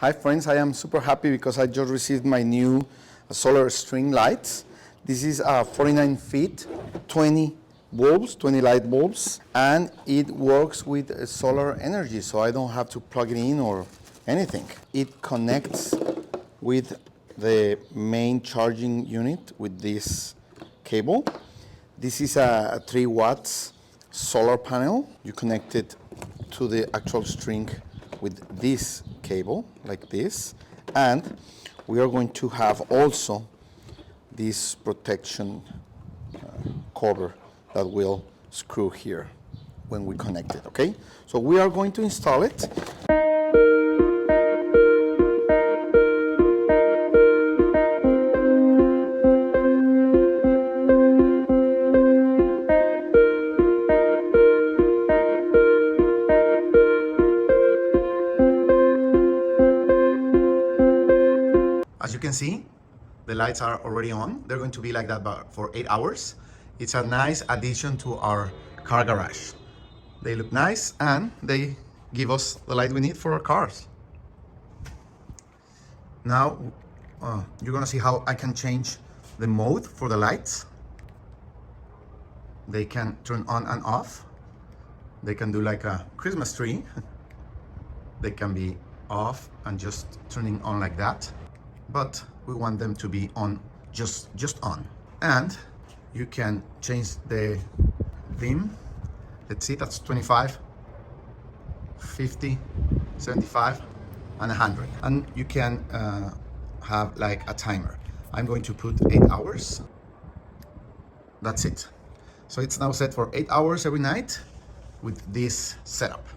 Hi friends, I am super happy because I just received my new solar string lights. This is 49 feet, 20 bulbs, 20 light bulbs, and it works with solar energy, so I don't have to plug it in or anything. It connects with the main charging unit with this cable. This is a 3 watts solar panel. You connect it to the actual string with this cable like this, and we are going to have also this protection cover that will screw here when we connect it. Okay, so we are going to install it. As you can see, the lights are already on. They're going to be like that for 8 hours. It's a nice addition to our car garage. They look nice and they give us the light we need for our cars. Now, you're gonna see how I can change the mode for the lights. They can turn on and off. They can do like a Christmas tree. They can be off and just turning on like that. But we want them to be on, just on. And you can change the dim. Let's see, that's 25, 50, 75, and 100. And you can have like a timer. I'm going to put 8 hours. That's it. So it's now set for 8 hours every night with this setup.